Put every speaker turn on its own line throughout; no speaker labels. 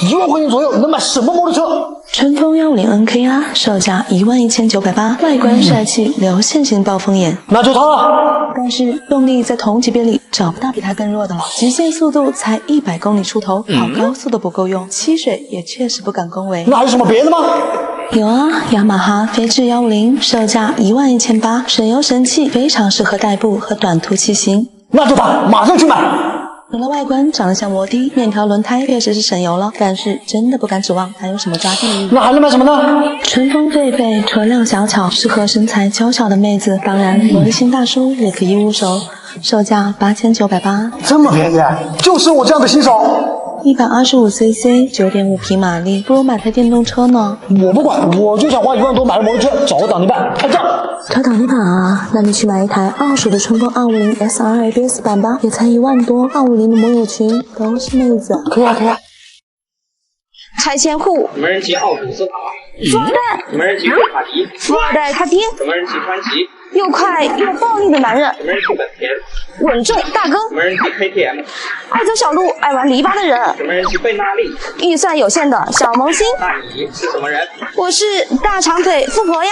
1万块钱左右能买什么摩托车？
春风150 NK 啦，售价11998，外观帅气，流线型暴风眼，
那就它了。
但是动力在同级别里找不到比它更弱的了，极限速度才100公里出头，跑高速都不够用，漆水也确实不敢恭维。
那还有什么别的吗？
有啊，雅马哈飞智150，售价11800，省油神器，非常适合代步和短途骑行。
那就它，马上去买。
除了外观长得像摩的，面条轮胎确实是省油了，但是真的不敢指望它有什么抓地力。
那还能买什么呢？
春风狒狒，车辆小巧，适合身材娇小的妹子，当然魔力型大叔也可以入手，售价8980。
这么便宜，就是我这样的新手。
125cc， 9.5匹马力，不如买台电动车呢。
我不管，我就想花1万多买个摩托车，找个挡泥板拍照。
找挡泥板啊？那你去买一台二手的春风250 SR ABS 版吧，也才1万多。250的摩友群都是妹子。
可以啊，可以啊。
拆迁户，
什么人骑奥古斯塔？
富二代，
什么人骑杜卡迪？
富二代他爹，
什么人骑川崎？
又快又暴力的男人，
什么人骑本田？
稳重大哥，
什么人骑 KTM？
爱走小路爱玩篱笆的人，
什么人骑贝纳利？
预算有限的小萌新。
那你是什么人？
我是大长腿富婆呀。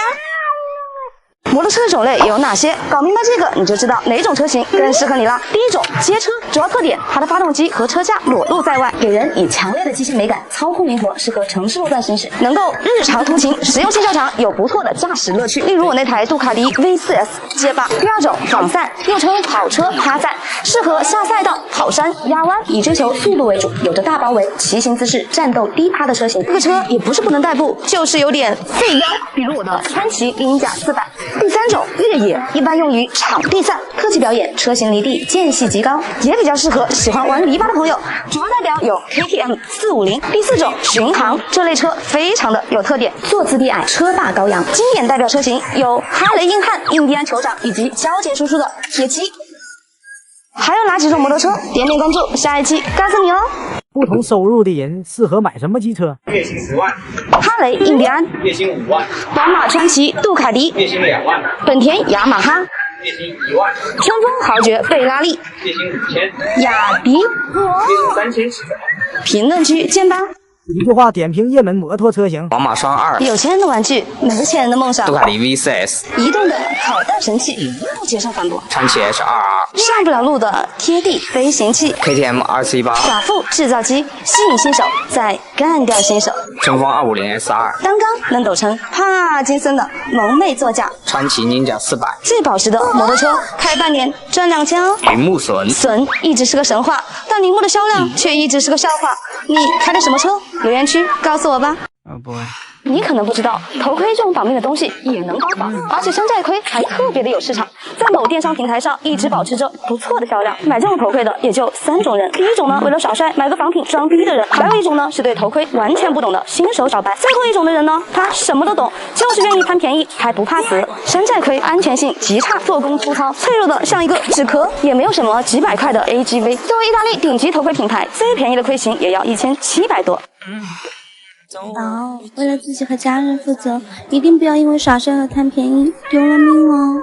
摩托车的种类有哪些？搞明白这个，你就知道哪种车型更适合你了。第一种街车，主要特点它的发动机和车架裸露在外，给人以强烈的机械美感，操控灵活，适合城市路段行驶，能够日常通勤，实用性较强，有不错的驾驶乐趣。例如我那台杜卡迪 V4S 街霸。第二种仿赛，又称跑车趴赛，适合下赛道、跑山、压弯，以追求速度为主，有着大包围、骑行姿势、战斗低趴的车型。这个车也不是不能代步，就是有点费腰，比如我的川崎猎鹰甲400。第三种越野，一般用于场地赛、特技表演，车型离地间隙极高，也比较适合喜欢玩篱笆的朋友。主要代表有 KTM 450。第四种巡航，这类车非常的有特点，坐姿低矮，车大高扬。经典代表车型有哈雷硬汉、印第安酋长以及交杰叔叔的铁骑。还有哪几种摩托车？点点关注，下一期告诉你哦。
不同收入的人适合买什么机车？
月薪10万，
哈雷、印第安，
月薪5万，
宝马、川崎、杜卡迪，
月薪2万，
本田、雅马哈，
月薪1万，
春风豪爵、贝拉利，
月薪5000，
雅迪。
月薪3000起。
评论区见吧。
一句话点评热门摩托车型：
宝马双2，
有钱人的玩具，没钱人的梦想。
杜卡迪 V4S，
移动的口袋神器，不接受反驳。
川崎 HR，
上不了路的贴地飞行器。
KTM RC8，
寡妇制造机，吸引新手，再干掉新手。
春风250 SR，
单缸能抖成帕金森的萌妹座驾。
川崎 Ninja 400，
最保值的摩托车，开半年赚2000哦。
铃木隼，
隼一直是个神话，但铃木的销量却一直是个笑话。你开的什么车？留言区告诉我吧。
不会。
你可能不知道，头盔这种保命的东西也能高仿，而且山寨盔还特别的有市场，在某电商平台上一直保持着不错的销量。买这种头盔的也就3种人：第一种呢，为了耍帅买个仿品装逼的人；还有一种呢，是对头盔完全不懂的新手小白；最后一种的人呢，他什么都懂，就是愿意贪便宜，还不怕死。山寨盔安全性极差，做工粗糙，脆弱的像一个纸壳，也没有什么几百块的 AGV。作为意大利顶级头盔品牌，最便宜的盔型也要1700多。
为了自己和家人负责，一定不要因为耍帅而贪便宜，丢了命哦。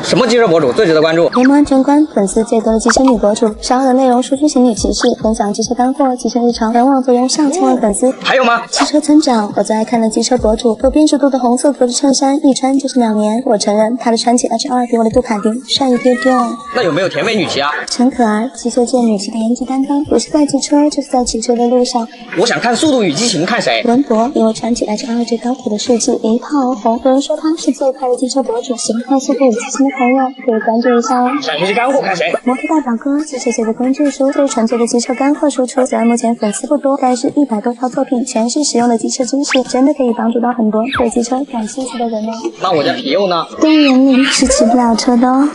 什么机车博主最值得关注？
联盟安全官，粉丝界多的机车女博主，少有的内容输出型女骑士，分享机车干货、机车日常，全网坐拥上千万粉丝。
还有吗？
汽车村长，我最爱看的机车博主，有辨识度的红色格子衬衫，一穿就是2年。我承认他的川崎 HR 比我的杜卡迪帅一丢丢。
那有没有甜美女骑啊？
陈可儿，机车界女骑的颜值担当，不是在骑车，就是在骑车的路上。
我想看《速度与激情》，看谁？
文博，因为川崎 HR 最高铁的设计一炮而红，有人说他是最快的机车博主，喜欢看速度与激情的朋友可以关注一下哦。
想学习干货，看谁？
摩托大表哥，机车界的工具书，最纯粹的机车干货输出。虽然目前粉丝不多，但是100多条作品全是实用的机车知识，真的可以帮助到很多对机车感兴趣的人哦。
那我家皮佑呢？
低年龄是骑不了车的哦。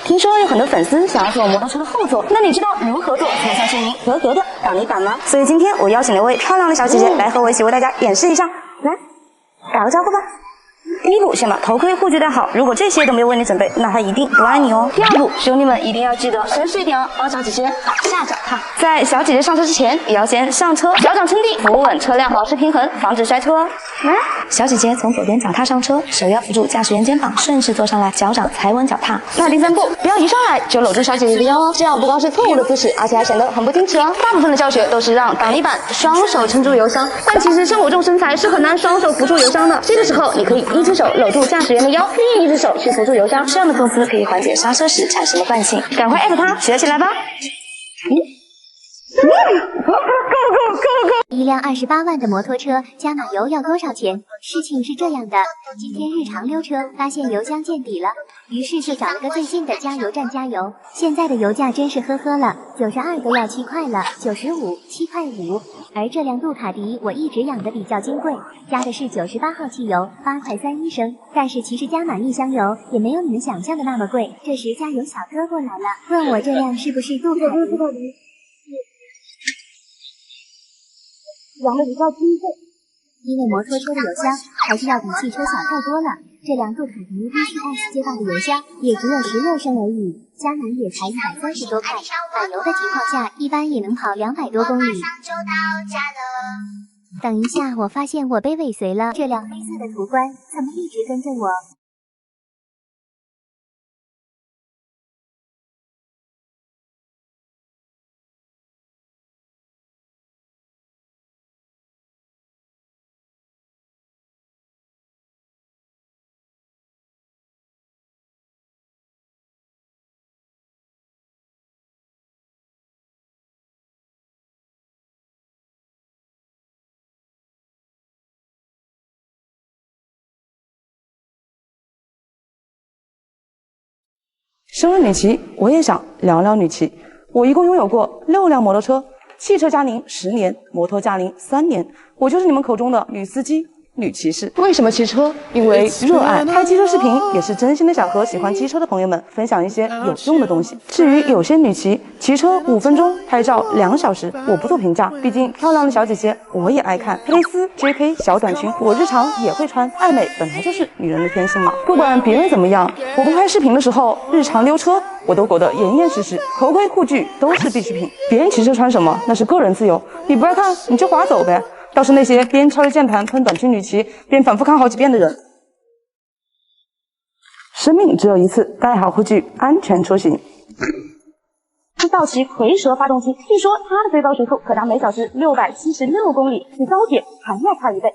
听说有很多粉丝想要做摩托车的后座，那你知道如何做才算是一名合格的挡泥板吗？所以今天我邀请了一位漂亮的小姐姐来和我一起为大家演示一下，来打个招呼吧。第一步，先把头盔护具戴好，如果这些都没有为你准备，那他一定不爱你哦。第二步，兄弟们一定要记得深睡一点哦，帮小姐姐打下脚踏。在小姐姐上车之前，也要先上车，脚掌撑地，扶稳车辆，保持平衡，防止摔车哦。来，小姐姐从左边脚踏上车，手要扶住驾驶员肩膀，顺势坐上来，脚掌踩稳脚踏。那第三步，不要一上来就搂住小姐姐的腰哦，这样不光是错误的姿势，而且还显得很不矜持哦。大部分的教学都是让挡泥板双手撑住油箱，但其实像我这种身材是很难双手扶住油箱的。这个时候，你可以一只手搂住驾驶员的腰，另一只手去扶住油箱，这样的坐姿可以缓解刹车时产生的惯性。赶快艾特他，学起来吧！
一辆28万的摩托车加满油要多少钱？事情是这样的，今天日常溜车，发现油箱见底了，于是就找了个最近的加油站加油。现在的油价真是呵呵了，92都要7块了，95 7块5。而这辆杜卡迪我一直养的比较金贵，加的是98号汽油，8块3一升。但是其实加满一箱油也没有你们想象的那么贵。这时加油小哥过来了，问我这辆是不是杜卡迪。养的比较金贵，因为摩托车的油箱还是要比汽车小太多了。这辆杜卡迪 V4S 街道的油箱也只有16升而已，加满也才130多块，满油的情况下一般也能跑200多公里。等一下，我发现我被尾随了，这辆黑色的途观怎么一直跟着我？
身为女骑，我也想聊聊女骑。我一共拥有过6辆摩托车，汽车驾龄10年，摩托驾龄3年，我就是你们口中的女司机、女骑士。为什么骑车？因为热爱。拍机车视频也是真心的想和喜欢机车的朋友们分享一些有用的东西。至于有些女骑骑车5分钟，拍照2小时，我不做评价，毕竟漂亮的小姐姐我也爱看，蕾丝、JK 小短裙我日常也会穿，爱美本来就是女人的天性嘛。不管别人怎么样，我不拍视频的时候，日常溜车我都裹得严严实实，头盔护具都是必需品。别人骑车穿什么那是个人自由，你不爱看你就划走呗。倒是那些边敲着键盘喷短裙女骑，边反复看好几遍的人，生命只有一次，戴好护具，安全出行。道奇蝰蛇发动机，据说它的最高时速可达每小时676公里，比高铁还要快1倍。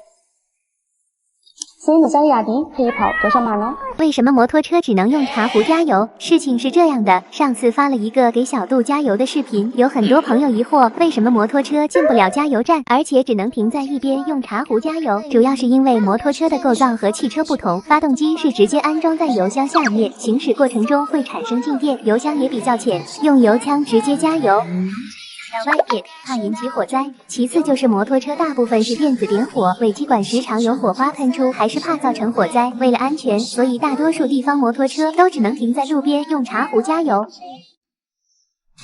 所以你家的雅迪可以跑多少码呢？
为什么摩托车只能用茶壶加油？事情是这样的，上次发了一个给小杜加油的视频，有很多朋友疑惑为什么摩托车进不了加油站，而且只能停在一边用茶壶加油。主要是因为摩托车的构造和汽车不同，发动机是直接安装在油箱下面，行驶过程中会产生静电，油箱也比较浅，用油枪直接加油。外点怕引起火灾，其次就是摩托车大部分是电子点火，尾气管时常有火花喷出，还是怕造成火灾。为了安全，所以大多数地方摩托车都只能停在路边用茶壶加油。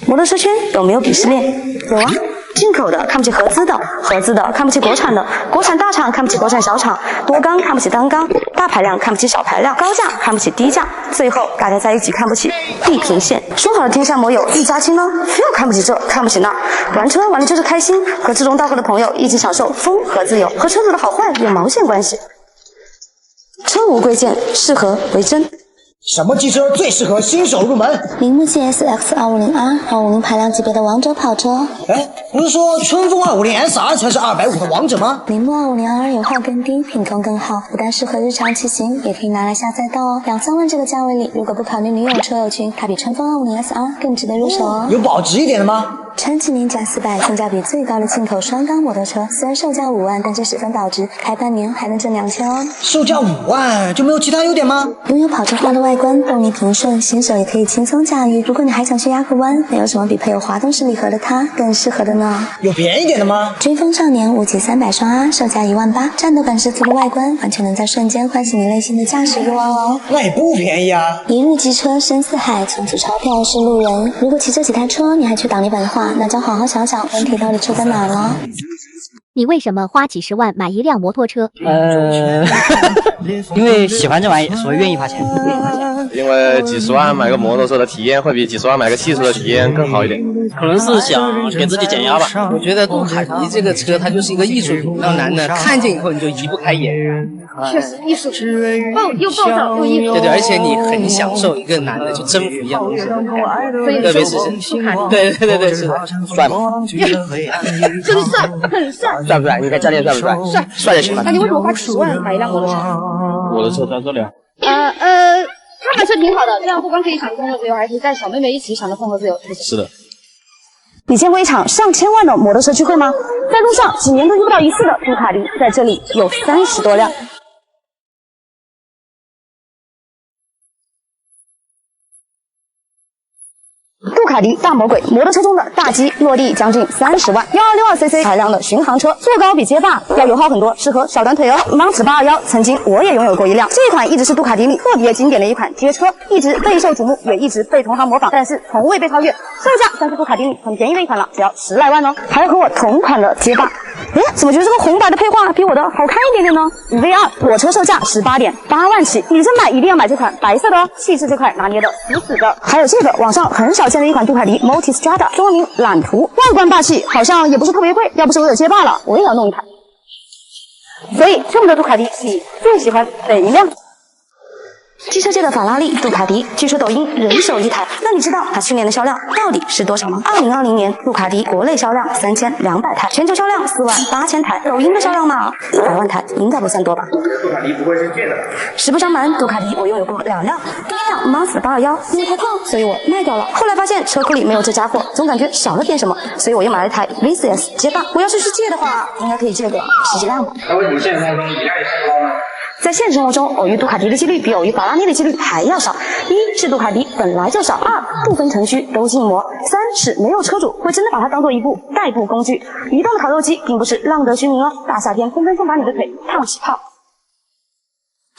摩托车圈有没有鄙视链？有啊。进口的看不起合资的，合资的看不起国产的，国产大厂看不起国产小厂，多缸看不起单缸，大排量看不起小排量，高价看不起低价，最后大家在一起看不起地平线。说好的天下摩友一家亲呢？非要看不起这看不起那，玩车玩的就是开心，和志同道合的朋友一起享受风和自由，和车主的好坏有毛线关系？车无贵贱，适合为真。
什么机车最适合新手入门？
铃木 GS-X250R，250排量级别的王者跑车。
哎，不是说春风250 SR 才是250的王者吗？
铃木250R 油耗更低，品控更好，不但适合日常骑行，也可以拿来下赛道哦。2、3万这个价位里，如果不考虑女友车友群，它比春风250 SR 更值得入手哦。
有保值一点的吗？
陈启明甲400，性价比最高的进口双缸摩托车，虽然售价5万，但是十分保值，开半年还能挣2000哦。
售价5万就没有其他优点吗？
拥有跑车化的外观，动力平顺，新手也可以轻松驾驭。如果你还想去压个弯，没有什么比配有滑动式礼盒的它更适合的呢。
有便宜点的吗？
追风少年5级300双 R， 售价18000，战斗版十足的外观，完全能在瞬间唤醒你内心的驾驶欲望哦。
那也不便宜啊！
一日机车深似海，从此钞票是路人。如果骑这几台车你还缺挡泥板的话，那就好好想想问题到底出在哪了。
你为什么花几十万买一辆摩托车？
因为喜欢这玩意，所以愿意花钱。
因为几十万买个摩托车的体验会比几十万买个汽车的体验更好一点。
可能是想给自己减压吧。
我觉得杜卡迪这个车它就是一个艺术品，让男的看见以后你就移不开眼。
确实艺术品，又暴躁又艺术。
对，而且你很享受一个男的去征服一样东西，特别是杜卡迪。对，是的。
帅吗？
真帅，很帅。
帅不帅？你看教练帅不帅？
帅，
帅就行了。
那你为什么花10万买一辆摩托车？
我的车在这里啊。
他买车挺好的，这样不光可以享受风格自由，还可以带小妹妹一起享受风格自由。
是的。
你见过一场上千万的摩托车聚会吗？在路上几年都遇不到一次的杜卡迪，在这里有30多辆。杜卡迪大魔鬼，摩托车中的大 G， 落地将近30万，1262cc 排量的巡航车，坐高比街霸要油耗很多，适合小短腿哦。Monster 821，曾经我也拥有过一辆，这款一直是杜卡迪里特别经典的一款街车，一直备受瞩目，也一直被同行模仿，但是从未被超越。售价算是杜卡迪里很便宜的一款了，只要10来万哦。还有和我同款的街霸，怎么觉得这个红白的配画比我的好看一点点呢 ？V2， 我车售价18.8万起，女生买一定要买这款白色的哦，气质这块拿捏的死死的。还有这个网上很少见的一款杜卡迪 Multistrada， 中文名揽途，外观霸气，好像也不是特别贵，要不是我有街霸了，我也要弄一台。所以这么多杜卡迪，你最喜欢哪一辆？汽车界的法拉利杜卡迪，据说抖音人手一台，那你知道它去年的销量到底是多少吗？2020年杜卡迪国内销量3200台，全球销量48000台，抖音的销量嘛100万台，应该不算多吧？
杜卡迪不会是借的。
实不相瞒，杜卡迪我拥有过2辆，第一辆 Monster 821，因为太胖，所以我卖掉了。后来发现车库里没有这家伙，总感觉少了点什么，所以我又买了一台 VCS 街霸。我要是借的话，应该可以借个10几辆吧。
那为什么现实生活中一辆也太高呢？
在现实生活中，偶遇杜卡迪的几率比偶遇法拉利的几率还要少。一是杜卡迪本来就少，2不分城区都禁摩，3是没有车主会真的把它当做一部代步工具。移动的烤肉机并不是浪得虚名哦，大夏天分分钟把你的腿烫起泡。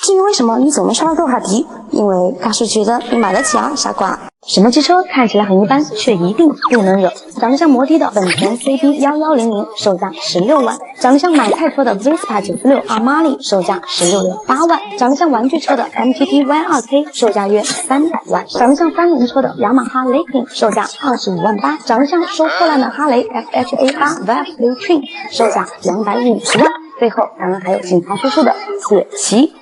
至于为什么你总能刷到杜卡迪，因为大叔觉得你买得起啊，傻瓜。什么机车看起来很一般，却一定不能惹？长得像摩的的本田 CB1100，售价16万；长得像买菜车的 Vespa 946阿玛尼，售价16.8万；长得像玩具车的 MPP Y2K， 售价约300万；长得像三轮车的雅马哈雷凌，售价25万8；长得像收破烂的哈雷 FHA8 VF Blue Twin， 售价250万。最后当然还有警察叔叔的铁骑。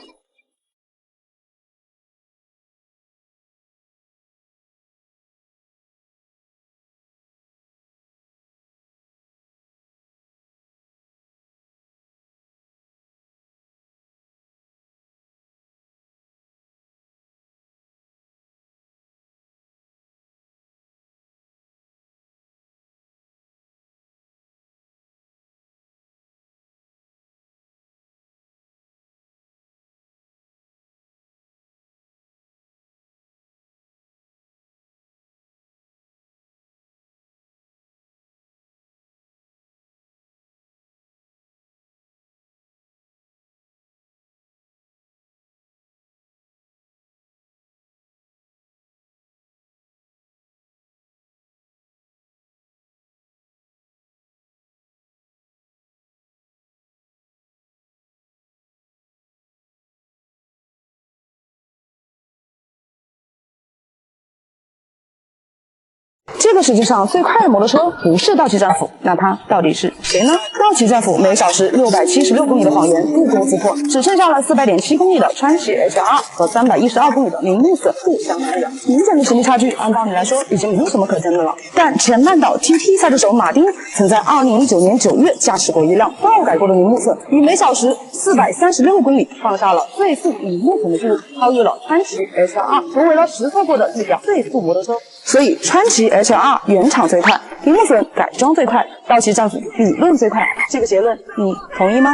这个世界上最快的摩托车不是道奇战斧，那它到底是谁呢？道奇战斧每小时676公里的谎源不攻自破，只剩下了400.7公里的川崎 HR 和312公里的铃木隼互相干扰，明显的实力差距，按道理来说已经没有什么可争的了。但前半岛 GT 赛车手马丁曾在2009年9月驾驶过一辆爆改过的铃木隼，以每小时436公里创下了最速铃木隼的记录，超越了川崎 HR， 成为了实测过的历表最速摩托车。所以川崎 HR 原厂最快，铃木隼改装最快，道奇战斧理论最快，这个结论你同意吗？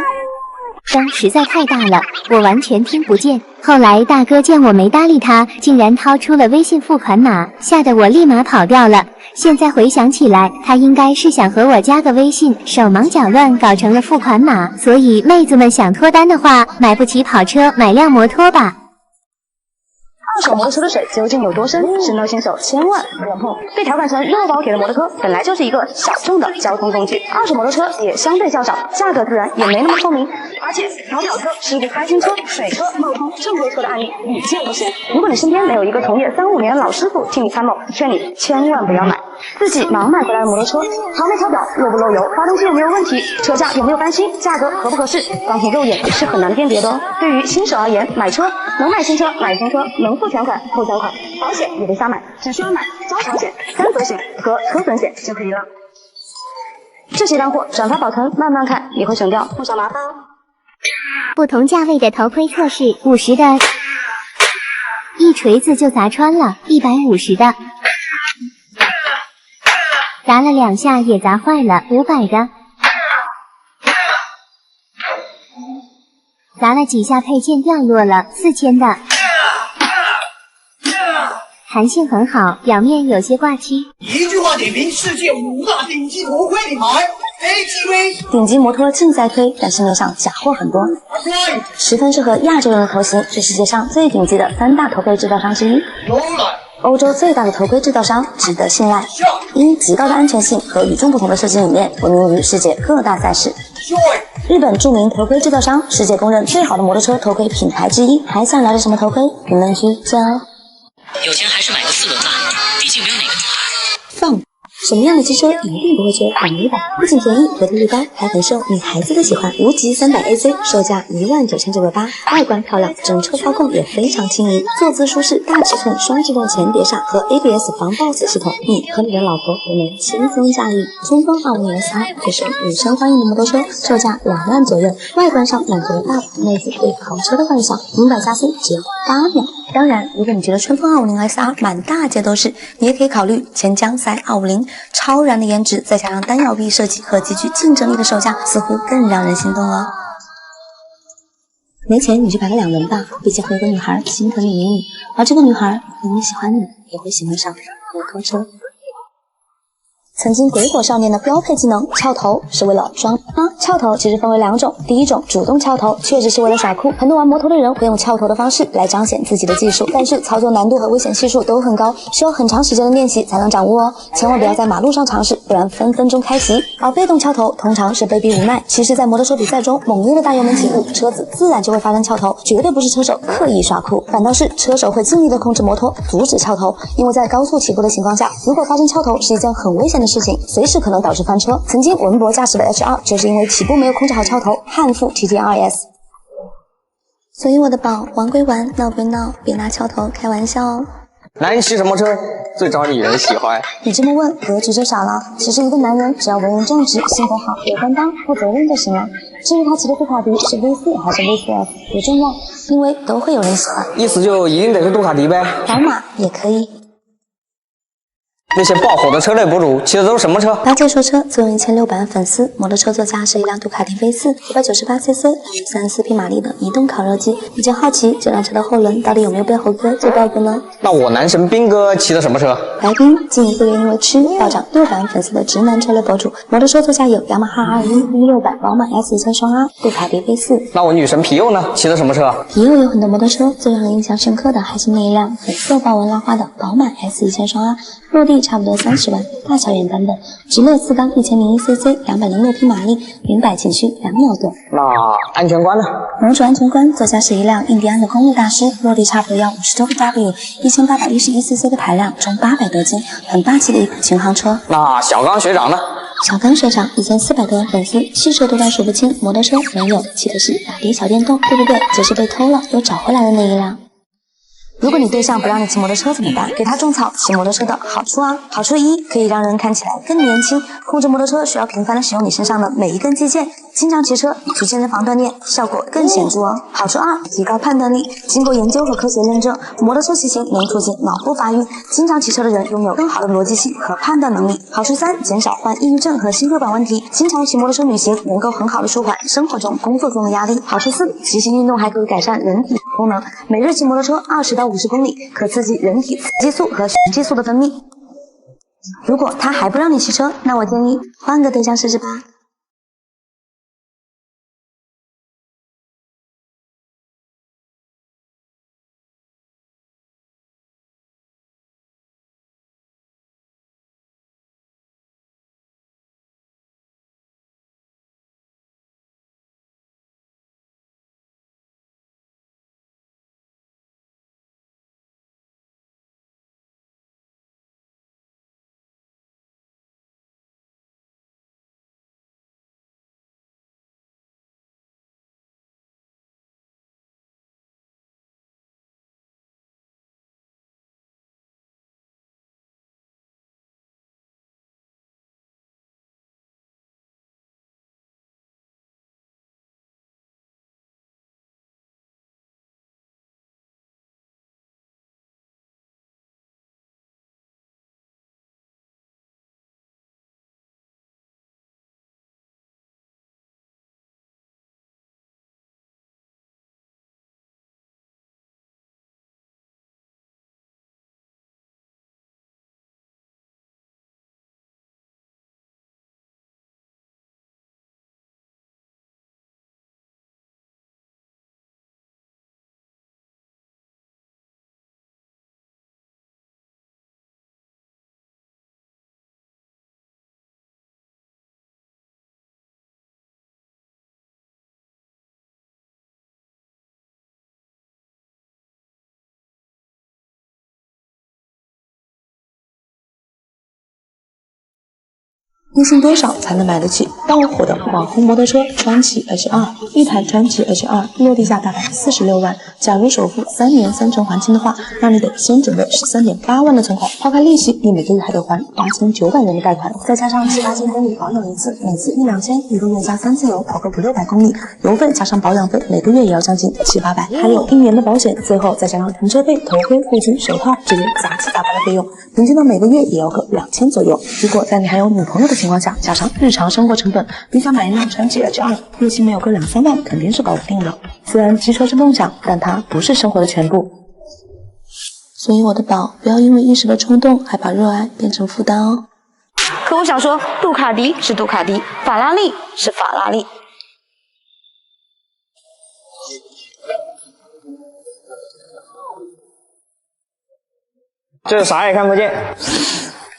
声实在太大了，我完全听不见。后来大哥见我没搭理他，竟然掏出了微信付款码，吓得我立马跑掉了。现在回想起来，他应该是想和我加个微信，手忙脚乱搞成了付款码。所以妹子们想脱单的话，买不起跑车，买辆摩托吧。
二手摩托车的水究竟有多深？深到新手千万不要碰。被调侃成肉包铁的摩托车，本来就是一个小众的交通工具，二手摩托车也相对较少，价格自然也没那么透明。而且老表车、事故开新车、水车、冒充正规车的案例屡见不鲜。如果你身边没有一个从业3、5年的老师傅替你参谋，劝你千万不要买。自己盲买回来的摩托车，超没超表，漏不漏油，发动机有没有问题，车架有没有翻新，价格合不合适，光凭肉眼是很难辨别的哦。对于新手而言，买车能买新车买新车，能付全款付全款，保险也别瞎买，只需要买交强险、3责险和车损险就可以了。这些干货转发保存，慢慢看也会省掉不少麻烦哦。
不同价位的头盔测试，50的，一锤子就砸穿了；150的。砸了2下也砸坏了，500的，砸了几下配件掉落了，4000的，弹性很好，表面有些挂漆。
一句话点评世界5大顶级头盔品牌 AGV。
顶级摩托竞赛推，但市面上假货很多，十分适合亚洲人的头型，是世界上最顶级的3大头盔制造商之一。欧洲最大的头盔制造商，值得信赖，因极高的安全性和与众不同的设计理念，闻名于世界各大赛事。日本著名头盔制造商，世界公认最好的摩托车头盔品牌之一。还想了解什么头盔？评论区见哦。
有钱还是买个4轮吧，毕竟没有哪个女孩。
放。什么样的机车一定不会缺挡泥板？不仅便宜，合理率高，还很受女孩子的喜欢。无极300 AC， 售价19998，外观漂亮，整车操控也非常轻盈，坐姿舒适，大尺寸双制动前碟刹和 ABS 防抱死系统，你和你的老婆都能轻松驾驭。春风250 SR 就是女生欢迎的摩托车，售价2万左右，外观上满足了大部分妹子对跑车的幻想，0-100加速只要8秒。当然，如果你觉得春风250 SR 满大街都是，你也可以考虑钱江塞250。超燃的颜值，再加上单摇臂设计和极具竞争力的售价，似乎更让人心动哦。没钱你就摆个2轮吧，毕竟会有个女孩心疼你理你，而这个女孩因为喜欢你，也会喜欢上摩托车。曾经鬼火少年的标配技能翘头是为了装翘头其实分为2种，第一种主动翘头确实是为了耍酷，很多玩摩托的人会用翘头的方式来彰显自己的技术，但是操作难度和危险系数都很高，需要很长时间的练习才能掌握哦，千万不要在马路上尝试，不然分分钟开席。而被动翘头通常是被逼无奈，其实在摩托车比赛中猛烈的大油门起步，车子自然就会发生翘头，绝对不是车手刻意耍酷，反倒是车手会尽力的控制摩托阻止翘头，因为在高速起步的情况下，如果发生翘头是一件很危险的事情，随时可能导致翻车。曾经文博驾驶的 HR 就是因为起步没有控制好翘头，憾负 TTRS。所以我的宝，玩归玩，闹归闹，别拿翘头开玩笑哦。
男人骑什么车最招女人喜欢？
你这么问，格局就小了。其实一个男人只要为人正直、性格好、有担当、负责任就行了。至于他骑的杜卡迪是 V4 还是 V4F 不重要，因为都会有人喜欢。
意思就一定得是杜卡迪呗？
宝马也可以。
那些爆火的车类博主骑的都是什么车？
八戒说车坐拥1600万粉丝，摩托车座驾是一辆杜卡迪 V4 198cc，34匹马力的移动烤肉机。比较好奇这辆车的后轮到底有没有被猴哥做爆过呢？
那我男神斌哥骑的什么车？
白冰近1个月因为吃暴涨600万粉丝的直男车类博主，摩托车座驾有雅马哈21 V600、宝马 S1000双 R、杜卡迪 V4。
那我女神皮佑呢？骑的什么车？
皮佑有很多摩托车，最让人印象深刻的还是那一辆粉色豹纹拉花的宝马 S1000双 R， 落地差不多30万，大小眼版本，直列4缸1001cc，206匹马力，0-100仅需2秒多。
那安全关呢？
模组安全关，座驾是一辆印第安的公路大师，落地差不多要50多 W，1811cc 的排量，重800多斤，很霸气的一款巡航车。
那小刚学长呢？
小刚学长1400多万粉丝，汽车多到数不清，摩托车没有，骑的是雅迪小电动，对不对？就是被偷了又找回来的那一辆。如果你对象不让你骑摩托车怎么办？给他种草骑摩托车的好处啊！好处一，可以让人看起来更年轻。控制摩托车需要频繁的使用你身上的每一根肌腱，经常骑车去健身房锻炼，效果更显著哦。好处二，提高判断力。经过研究和科学验证，摩托车骑行能促进脑部发育，经常骑车的人拥有更好的逻辑性和判断能力。好处三，减少患抑郁症和心血管问题。经常骑摩托车旅行能够很好的舒缓生活中、工作中的压力。好处四，骑行运动还可以改善人体功能。每日骑摩托车20到50公里，可刺激人体激素和激素的分泌。如果他还不让你骑车，那我建议换个对象试试吧。
年薪多少才能买得起爆火的网红摩托车川崎 H2？ 一台川崎 H2 落地价大概46万，假如首付3年3成还清的话，那你得先准备13.8万的存款，抛开利息，你每个月还得还8900元的贷款，再加上7、8千公里保养一次，每次1、2千，一个月加3次油，跑个500-600公里，油费加上保养费，每个月也要将近700-800，还有1年的保险，最后再加上停车费、头盔、护具、手套这些杂七杂八的费用，平均到每个月也要个2000左右。如果在你还有女朋友的情况下，加上日常生活成本，你想买一辆川崎 H2，月薪没有个2、3万，肯定是搞不定的。虽然机车是梦想，但它不是生活的全部。所以我的宝，不要因为一时的冲动，还把热爱变成负担哦。
可我想说，杜卡迪是杜卡迪，法拉利是法拉利。
这啥也看不见。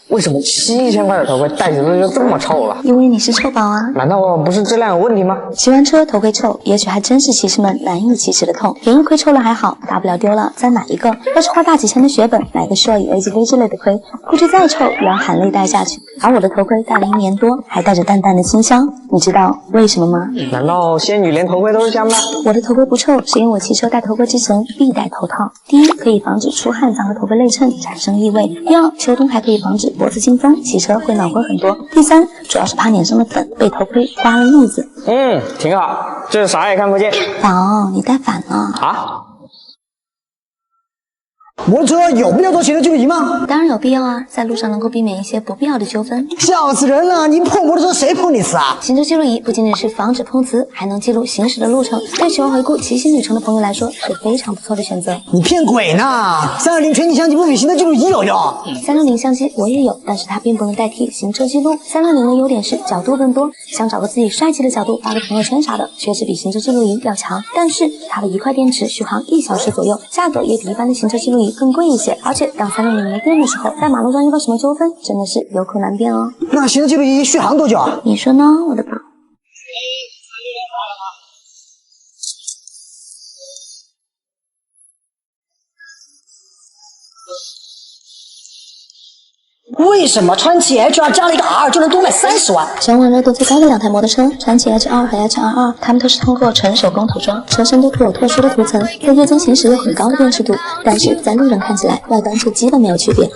为什么7000块的头盔戴起来就这么臭了？
因为你是臭宝啊！
难道不是质量有问题吗？
骑完车头盔臭，也许还真是骑士们难以启齿的痛。便宜盔臭了还好，大不了丢了再买一个。要是花大几千的血本买个 Shoei、AGV 之类的盔，估计再臭也要含泪戴下去。而我的头盔戴了1年多，还带着淡淡的清香，你知道为什么吗？
难道仙女连头盔都是香的？
我的头盔不臭，是因为我骑车戴头盔之前必戴头套。第一，可以防止出汗脏和头盔内衬产生异味；第二，秋冬还可以防止脖子进风，骑车会暖和很多。第三，主要是怕脸上的粉被头盔刮了痦子。
挺好，这啥也看不见。
宝，你戴反了
啊？
摩托车有必要做行车记录仪吗？
当然有必要啊，在路上能够避免一些不必要的纠纷。
笑死人了！你碰摩托车谁碰你死啊？
行车记录仪不仅仅是防止碰瓷，还能记录行驶的路程，对喜欢回顾骑行旅程的朋友来说是非常不错的选择。
你骗鬼呢！360全景相机不比行车记录仪有用。
360相机我也有，但是它并不能代替行车记录。360的优点是角度更多，想找个自己帅气的角度发个朋友圈啥的，确实比行车记录仪要强。但是它的1块电池续航1小时左右，价格也比一般的行车记录仪更贵一些。而且当360没电的时候，在马路上遇到什么纠纷，真的是有口难辩哦。
那行车记录仪续航多久啊？
你说呢，我的宝？
为什么川崎 H2 加了一个 R 就能多卖30万？
全网热度最高的2台摩托车，川崎 H2 和 H22，它们都是通过纯手工涂装，车身都涂有特殊的涂层，在夜间行驶有很高的辨识度，但是在路人看起来，外观却基本没有区别。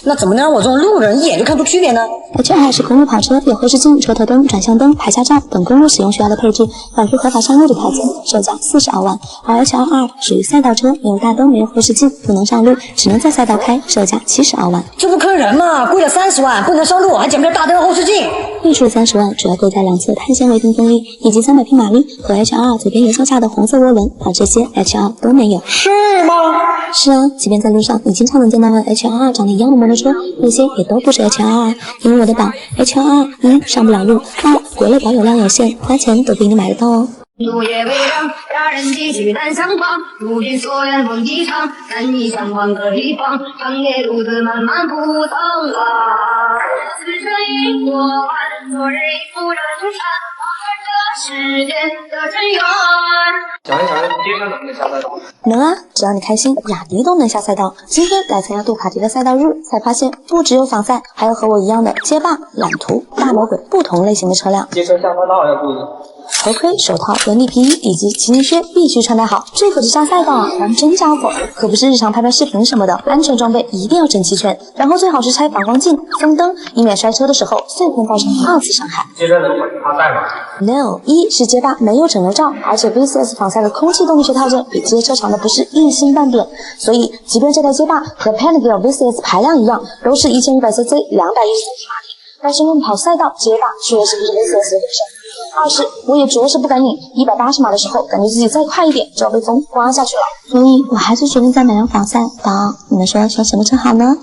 那怎么能让我这种路人一眼就看出区别呢？
H2 是公路跑车，有后视镜、车头灯、转向灯、牌下照等公路使用需要的配置，保持合法上路的套件，售价42万。而 H22 属于赛道车，没有大灯，没有后视镜，不能上路，只能在赛道开，售价72万。
这不坑人吗？贵了30万，不能上路，还减不了大灯和后视镜。
另出30万主要贵在2侧碳纤维定风力以及300匹马力和 H2 左边油箱下的红色涡轮，而这些 H2 都没有。
是吗？
是啊，即便在路上你经常能见到和 H22 长得一样的摩托车，那些也都不是 H22，因为我的宝 H22 1上不了路，2国内保有量有限，花钱都不一定买得到哦。
路也微凉，家人继续难相逢。路边所愿梦一场，难以相忘的地方。长夜独自漫漫不曾忘。此生已过完，昨日已赴人山，望这世间的真缘。
想一想，街车能不能下赛道？
能啊，只要你开心，雅迪都能下赛道。今天来参加杜卡迪的赛道日，才发现不只有仿赛，还有和我一样的街霸、揽途、大魔鬼不同类型的车辆。
街车下赛道要注意。
头盔、手套、人力皮衣以及骑行靴必须穿戴好，这可是下赛道啊，玩真家伙，可不是日常拍拍视频什么的。安全装备一定要整齐全，然后最好是拆反光镜、风灯，以免摔车的时候碎片造成2次伤害。
街车能稳趴赛吗
？No， 一是街霸没有整流罩，而且 VCS 仿赛的空气动力学套件比街车长的不是一星半点，所以即便这台街霸和 Panigale VCS 排量一样，都是1100cc、213匹马力，但是论跑赛道，街霸确实不是 VCS 的对手。2是我也着实不敢拧，180码的时候，感觉自己再快一点就要被风刮下去了，所以我还是决定再买辆仿赛。宝，你们说选什么车好呢？